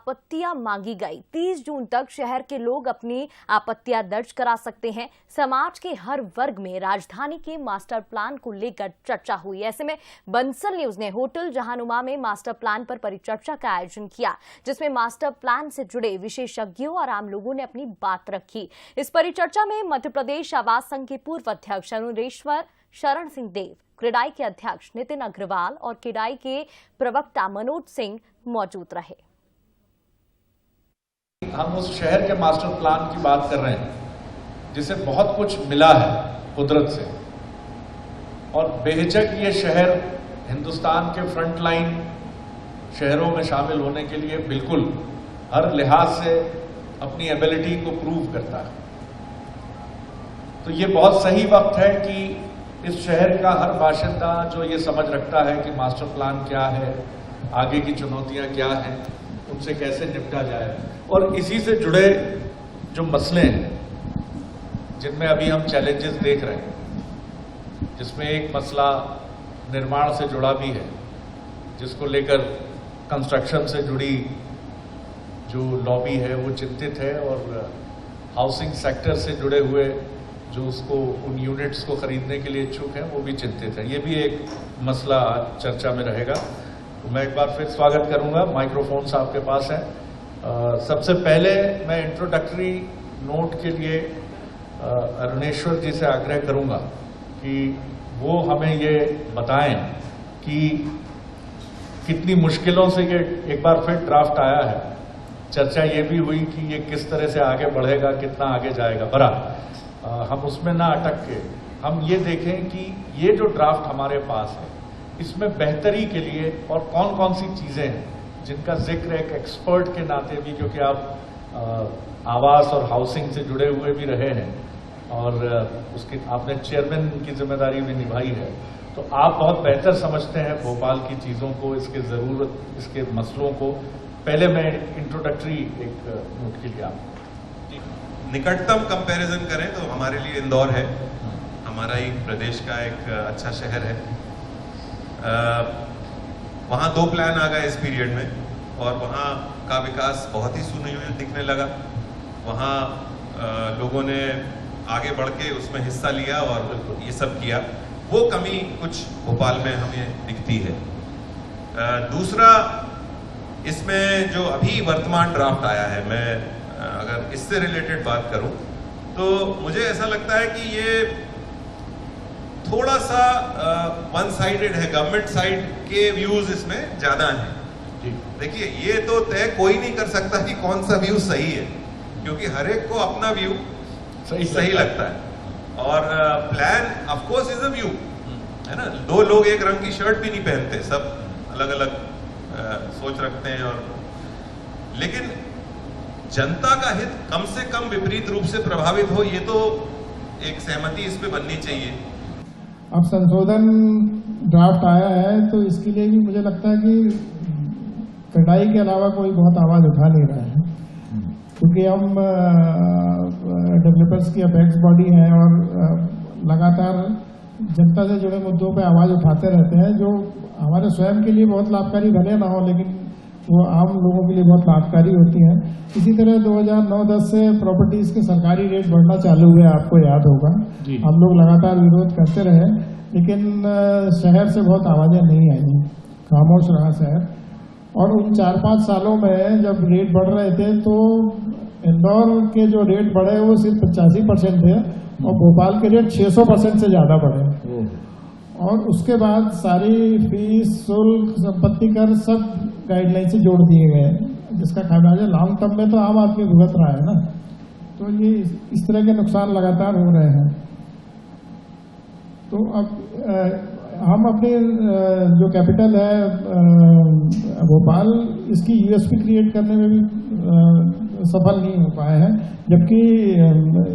आपत्तियां मांगी गई। 30 जून तक शहर के लोग अपनी आपत्तियां दर्ज करा सकते हैं। समाज के हर वर्ग में राजधानी के मास्टर प्लान को लेकर चर्चा हुई। ऐसे में बंसल न्यूज ने होटल जहानुमा में मास्टर प्लान पर परिचर्चा का आयोजन किया, जिसमें मास्टर प्लान से जुड़े विशेषज्ञों और आम लोगों ने अपनी बात रखी। इस परिचर्चा में मध्य प्रदेश आवास संघ के पूर्व अध्यक्ष अरुणेश्वर शरण सिंह देव, क्रेडाई के अध्यक्ष नितिन अग्रवाल और क्रेडाई के प्रवक्ता मनोज सिंह मौजूद रहे। हम उस शहर के मास्टर प्लान की बात कर रहे हैं जिसे बहुत कुछ मिला है कुदरत से, और बेहिचक ये शहर हिंदुस्तान के फ्रंटलाइन शहरों में शामिल होने के लिए बिल्कुल हर लिहाज से अपनी एबिलिटी को प्रूव करता है। तो ये बहुत सही वक्त है कि इस शहर का हर बाशिंदा जो ये समझ रखता है कि मास्टर प्लान क्या है, आगे की चुनौतियां क्या हैं, उनसे कैसे निपटा जाए, और इसी से जुड़े जो मसले हैं जिनमें अभी हम चैलेंजेस देख रहे हैं, जिसमें एक मसला निर्माण से जुड़ा भी है, जिसको लेकर कंस्ट्रक्शन से जुड़ी जो लॉबी है वो चिंतित है, और हाउसिंग सेक्टर से जुड़े हुए जो उसको उन यूनिट्स को खरीदने के लिए इच्छुक हैं वो भी चिंतित है। ये भी एक मसला चर्चा में रहेगा। तो मैं एक बार फिर स्वागत करूंगा। माइक्रोफोन्स आपके पास है। सबसे पहले मैं इंट्रोडक्टरी नोट के लिए अरुणेश्वर जी से आग्रह करूंगा कि वो हमें ये बताएं कि कितनी मुश्किलों से ये एक बार फिर ड्राफ्ट आया है। चर्चा ये भी हुई कि ये किस तरह से आगे बढ़ेगा, कितना आगे जाएगा। बरा हम उसमें ना अटक के हम ये देखें कि ये जो ड्राफ्ट हमारे पास है इसमें बेहतरी के लिए और कौन कौन सी चीजें हैं जिनका जिक्र एक एक्सपर्ट के नाते भी, क्योंकि आप आवास और हाउसिंग से जुड़े हुए भी रहे हैं और उसकी आपने चेयरमैन की जिम्मेदारी भी निभाई है, तो आप बहुत बेहतर समझते हैं भोपाल की चीजों को, इसके जरूरत, इसके मसलों को। पहले मैं इंट्रोडक्टरी एक नोट के लिए आप निकटतम कंपैरिजन करें तो हमारे लिए इंदौर है, हमारा ही प्रदेश का एक अच्छा शहर है। वहाँ 2 प्लान आ गए इस पीरियड में और वहाँ का विकास बहुत ही सुनियोजित दिखने लगा। वहाँ लोगों ने आगे बढ़ के उसमें हिस्सा लिया और ये सब किया। वो कमी कुछ भोपाल में हमें दिखती है। दूसरा, इसमें जो अभी वर्तमान ड्राफ्ट आया है, मैं अगर इससे रिलेटेड बात करूं तो मुझे ऐसा लगता है कि ये थोड़ा सा वन साइडेड है। गवर्नमेंट साइड के व्यूज इसमें ज्यादा हैं। देखिए, ये तो तय कोई नहीं कर सकता कि कौन सा व्यू सही है, क्योंकि हर एक को अपना व्यू सही लगता है। और plan of course is a view, है ना। 2 लोग एक रंग की शर्ट भी नहीं पहनते, सब अलग अलग सोच रखते हैं। और लेकिन जनता का हित कम से कम विपरीत रूप से प्रभावित हो, ये तो एक सहमति इस पे बननी चाहिए। अब संशोधन ड्राफ्ट आया है तो इसके लिए भी मुझे लगता है कि क्रेडाई के अलावा कोई बहुत आवाज उठा नहीं रहा है, क्योंकि हम डेवलपर्स की अपेक्स बॉडी है और लगातार जनता से जुड़े मुद्दों पे आवाज उठाते रहते हैं, जो हमारे स्वयं के लिए बहुत लाभकारी भले ना हो, लेकिन वो आम लोगों के लिए बहुत लाभकारी होती हैं। इसी तरह 2009-10 से प्रॉपर्टीज के सरकारी रेट बढ़ना चालू हुए, आपको याद होगा। हम लोग लगातार विरोध करते रहे, लेकिन शहर से बहुत आवाजें नहीं आई, खामोश रहा शहर। और उन 4-5 सालों में जब रेट बढ़ रहे थे तो इंदौर के जो रेट बढ़े वो सिर्फ 85% थे और भोपाल के रेट 600% से ज्यादा बढ़े। और उसके बाद सारी फीस, शुल्क, संपत्ति कर सब गाइडलाइन से जोड़ दिए गए, जिसका खामियाजा लॉन्ग टर्म में तो आम आदमी भुगत रहा है ना। तो ये इस तरह के नुकसान लगातार हो रहे हैं। तो अब हम अपने जो कैपिटल है भोपाल, इसकी यूएसपी क्रिएट करने में भी सफल नहीं हो पाए हैं, जबकि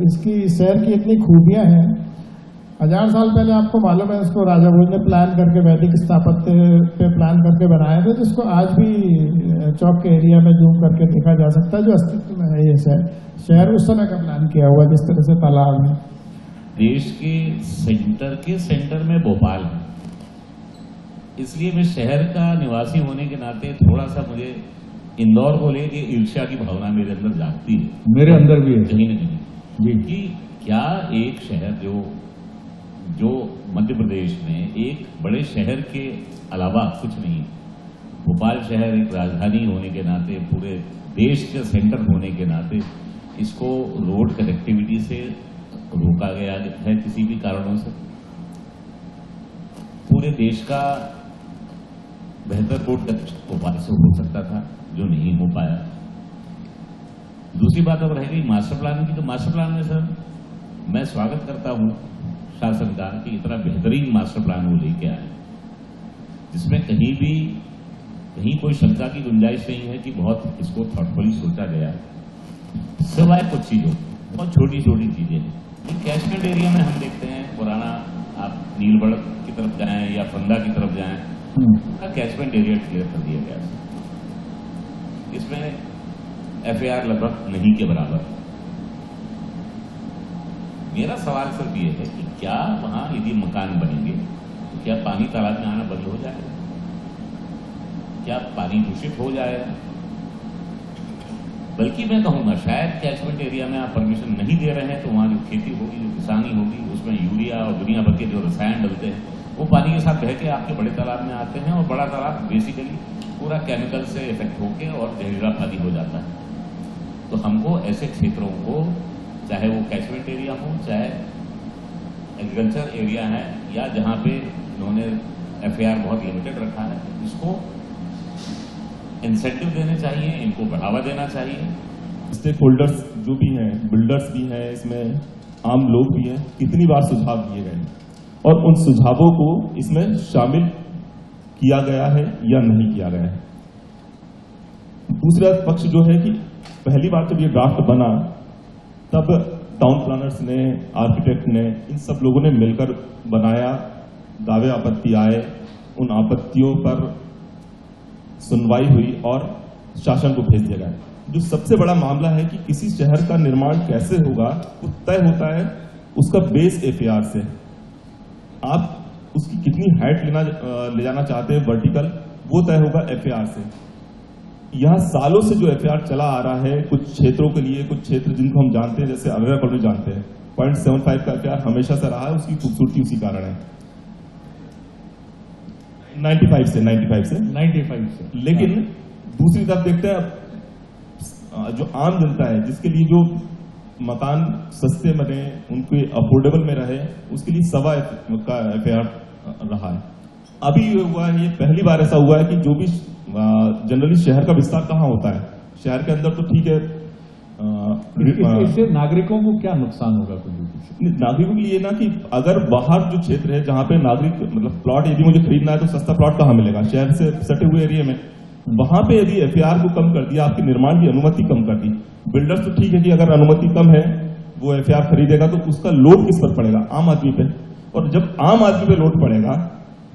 इसकी शहर की इतनी खूबियां हैं। 1000 साल पहले आपको मालूम है, इसको राजा भोज ने प्लान करके वैदिक स्थापत्य पे प्लान करके बनाया था, जिसको आज भी चौक के एरिया में जूम करके देखा जा सकता है, जो अस्तित्व में है। ये शहर उस समय का प्लान किया हुआ, जिस तरह से तालाब है। देश के सेंटर में भोपाल है, इसलिए मैं शहर का निवासी होने के नाते थोड़ा सा मुझे इंदौर को लेके ईर्ष्या की भावना मेरे अंदर जागती है, मेरे अंदर भी है कहीं न कहीं जी, कि क्या एक शहर जो मध्य प्रदेश में एक बड़े शहर के अलावा कुछ नहीं, भोपाल शहर एक राजधानी होने के नाते, पूरे देश के सेंटर होने के नाते इसको रोड कनेक्टिविटी से रोका गया है किसी भी कारणों से। पूरे देश का बेहतर रोड कनेक्शन भोपाल से हो सकता था, जो नहीं हो पाया। दूसरी बात अब रह गई मास्टर प्लान की, तो मास्टर प्लान में सर मैं स्वागत करता हूं शासन का कि इतना बेहतरीन मास्टर प्लान वो लेके आए, जिसमें कहीं कोई शंका की गुंजाइश नहीं है कि बहुत इसको थॉटफुली सोचा गया है। सिवाय कुछ चीजों, बहुत छोटी छोटी चीजें हैं। कैचमेंट एरिया में हम देखते हैं पुराना, आप नीलबढ़ की तरफ जाएं या फंदा की तरफ जाएं, कैचमेंट एरिया क्लियर कर दिया गया है। इसमें एफआईआर लगभग नहीं के बराबर। मेरा सवाल सिर्फ ये है कि क्या वहां यदि मकान बनेंगे तो क्या पानी तालाब में आना बंद हो जाएगा? क्या पानी दूषित हो जाएगा? बल्कि मैं कहूंगा शायद कैचमेंट एरिया में आप परमिशन नहीं दे रहे हैं तो वहां जो खेती होगी, जो किसानी होगी, उसमें यूरिया और दुनिया भर के जो रसायन डलते हैं वो पानी के साथ बह के आपके बड़े तालाब में आते हैं, और बड़ा तालाब बेसिकली पूरा केमिकल से इफेक्ट होकर और जहरीला पानी हो जाता है। तो हमको ऐसे क्षेत्रों को, चाहे वो कैचमेंट एरिया हो, चाहे एग्रीकल्चर एरिया है, या जहां पे उन्होंने एफआईआर बहुत लिमिटेड रखा है, इसको इंसेंटिव देने चाहिए, इनको बढ़ावा देना चाहिए। स्टेक होल्डर्स जो भी हैं, बिल्डर्स भी हैं, इसमें आम लोग भी हैं, कितनी बार सुझाव दिए गए और उन सुझावों को इसमें शामिल किया गया है या नहीं किया गया है। दूसरा पक्ष जो है कि पहली बार जब ये ड्राफ्ट बना तब टाउन प्लानर्स ने, आर्किटेक्ट ने, इन सब लोगों ने मिलकर बनाया, दावे आपत्ति आए, उन आपत्तियों पर सुनवाई हुई और शासन को भेज दिया गया। जो सबसे बड़ा मामला है कि किसी शहर का निर्माण कैसे होगा वो तय होता है उसका बेस एफआईआर से। आप उसकी कितनी हाइट ले जाना चाहते हैं वर्टिकल, वो तय होगा एफआईआर से। यहां सालों से जो एफआईआर चला आ रहा है कुछ क्षेत्रों के लिए, कुछ क्षेत्र जिनको हम जानते हैं जैसे अवेरा कॉलोनी जानते हैं, 0.75 का एफआईआर हमेशा से रहा है, उसकी खूबसूरती उसी कारण है। 95 से। लेकिन दूसरी तरफ देखते हैं जो आम जनता है, जिसके लिए जो मकान सस्ते बने, उनके अफोर्डेबल में रहे, उसके लिए 1.25 का एफआईआर रहा है। अभी ये हुआ है, ये पहली बार ऐसा हुआ है कि जो भी जनरली शहर का विस्तार कहाँ होता है, शहर के अंदर तो ठीक है, इससे नागरिकों को क्या नुकसान होगा? नागरिकों के लिए ना कि अगर बाहर जो क्षेत्र है जहां पे नागरिक मतलब प्लॉट यदि मुझे खरीदना है तो सस्ता प्लॉट कहाँ मिलेगा? शहर से सटे हुए एरिया में। वहां पे यदि एफआईआर को कम कर दिया, आपके निर्माण की अनुमति कम कर दी, बिल्डर्स तो ठीक है कि अगर अनुमति कम है वो एफआईआर खरीदेगा तो उसका लोड किस पर पड़ेगा? आम आदमी पे। और जब आम आदमी पे लोड पड़ेगा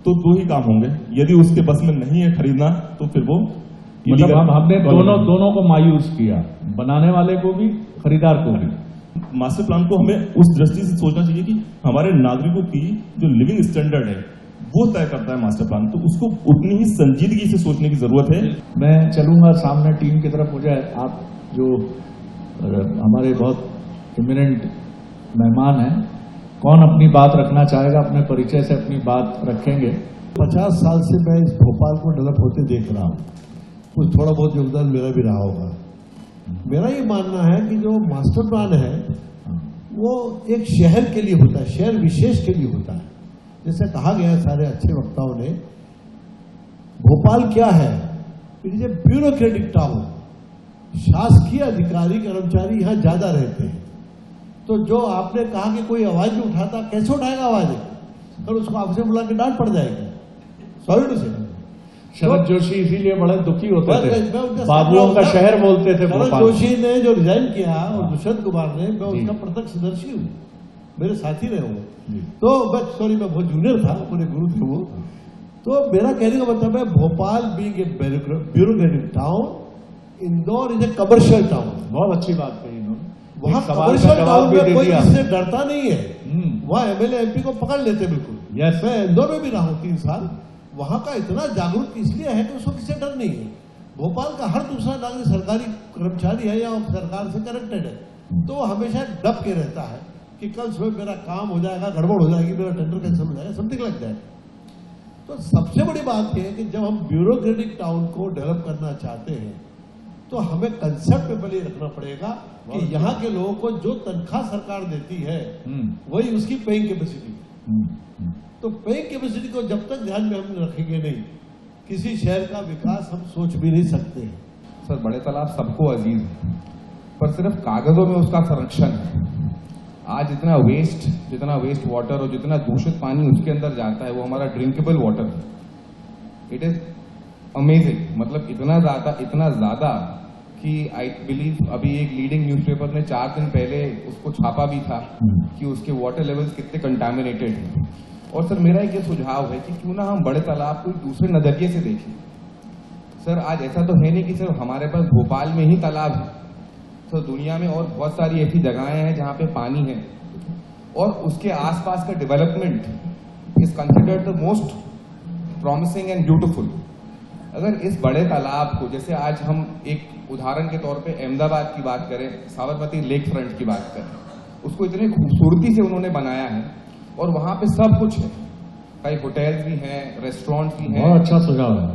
तो दो ही काम होंगे, यदि उसके बस में नहीं है खरीदना तो फिर वो मतलब हमने दोनों को मायूस किया, बनाने वाले को भी, खरीदार को भी। मास्टर प्लान को हमें उस दृष्टि से सोचना चाहिए कि हमारे नागरिकों की जो लिविंग स्टैंडर्ड है वो तय करता है मास्टर प्लान, तो उसको उतनी ही संजीदगी से सोचने की जरूरत है। मैं चलूंगा सामने टीम की तरफ। मुझे आप जो हमारे बहुत इमिनेंट मेहमान हैं, कौन अपनी बात रखना चाहेगा? अपने परिचय से अपनी बात रखेंगे। 50 साल से मैं इस भोपाल को डेवलप होते देख रहा हूँ, कुछ थोड़ा बहुत योगदान मेरा भी रहा होगा। मेरा ये मानना है कि जो मास्टर प्लान है वो एक शहर के लिए होता है, शहर विशेष के लिए होता है। जैसे कहा गया है सारे अच्छे वक्ताओं ने, भोपाल क्या है? It is a bureaucratic town. शासकीय अधिकारी कर्मचारी यहाँ ज्यादा रहते हैं, तो जो आपने कहा कि कोई आवाज नहीं उठाता, कैसे उठाएगा आवाज? और उसको आपसे बुला के डांट पड़ जाएगी। सॉरी टू से शरद जोशी इसीलिए बड़े दुखी होते थे, बाबुओं का शहर बोलते थे। शरद जोशी ने जो रिजाइन किया और दुष्यंत कुमार ने, मैं उसका प्रत्यक्षदर्शी हूँ, मेरे साथी रहे वो। तो बस सॉरी, मैं बहुत जूनियर था, मेरे गुरु थे वो। तो मेरा कहने का मतलब है, Bhopal being a bureaucratic town, Indore is a commercial town. बहुत अच्छी बात कही इन्होंने। वहाँ कमर्शियल टाउन में कोई इससे डरता नहीं है, वहाँ एमएलए एमपी को पकड़ लेते बिल्कुल। मैं इंदौर में भी रहा हूँ 3 साल, वहां का इतना जागरूक इसलिए है कि उसको किसी डर नहीं है। भोपाल का हर दूसरा नागरिक सरकारी कर्मचारी है या सरकार से कनेक्टेड है, तो वो हमेशा डप के रहता है कि कल सुबह मेरा काम हो जाएगा, गड़बड़ हो जाएगी, मेरा टेंडर कैंसिल हो जाएगा, समथिंग लाइक दैट। तो सबसे बड़ी बात यह है कि जब हम ब्यूरोक्रेटिक टाउन को डेवलप करना चाहते हैं तो हमें कंसेप्ट पे पहले रखना पड़ेगा कि यहाँ के लोगों को जो तनख्वाह सरकार देती है वही उसकी पेइंग कैपेसिटी। तो पेइंग कैपेसिटी को जब तक ध्यान में हम रखेंगे नहीं, किसी शहर का विकास हम सोच भी नहीं सकते हैं। सर, बड़े तालाब सबको अजीज है, पर सिर्फ कागजों में उसका संरक्षण है। आज जितना वेस्ट वाटर और जितना दूषित पानी उसके अंदर जाता है वो हमारा ड्रिंकेबल वाटर है। इट इज अमेजिंग, मतलब इतना ज्यादा कि आई बिलीव अभी एक लीडिंग न्यूज़पेपर ने 4 दिन पहले उसको छापा भी था कि उसके वाटर लेवल्स कितने कंटामिनेटेड हैं। और सर, मेरा एक ये सुझाव है कि क्यों ना हम बड़े तालाब को दूसरे नजरिए से देखें। सर, आज ऐसा तो है नहीं कि सिर्फ हमारे पास भोपाल में ही तालाब है, तो दुनिया में और बहुत सारी ऐसी जगहें हैं जहां पे पानी है और उसके आसपास का development is considered the most promising and beautiful. अगर इस बड़े तालाब को, जैसे आज हम एक उदाहरण के तौर पे अहमदाबाद की बात करें, साबरमती लेक फ्रंट की बात करें, उसको इतनी खूबसूरती से उन्होंने बनाया है और वहां पे सब कुछ है, कई होटल्स भी हैं, रेस्टोरेंट्स भी हैं। बहुत अच्छा सुझाव है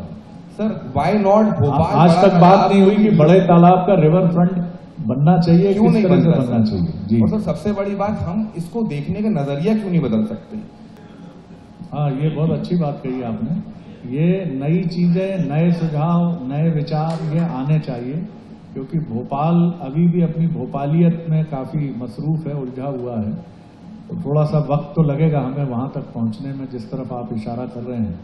सर। Why not Bhopal? आज तक बात नहीं हुई कि बड़े तालाब का रिवर फ्रंट बनना चाहिए, क्यों नहीं तरह से बनना चाहिए जी। और सर, सबसे बड़ी बात, हम इसको देखने का नजरिया क्यों नहीं बदल सकते? हाँ, ये बहुत अच्छी बात कही आपने। ये नई चीजें, नए सुझाव, नए विचार ये आने चाहिए, क्योंकि भोपाल अभी भी अपनी भोपालियत में काफी मसरूफ है, उलझा हुआ है। तो थोड़ा सा वक्त तो लगेगा हमें वहां तक पहुंचने में, जिस तरफ आप इशारा कर रहे हैं।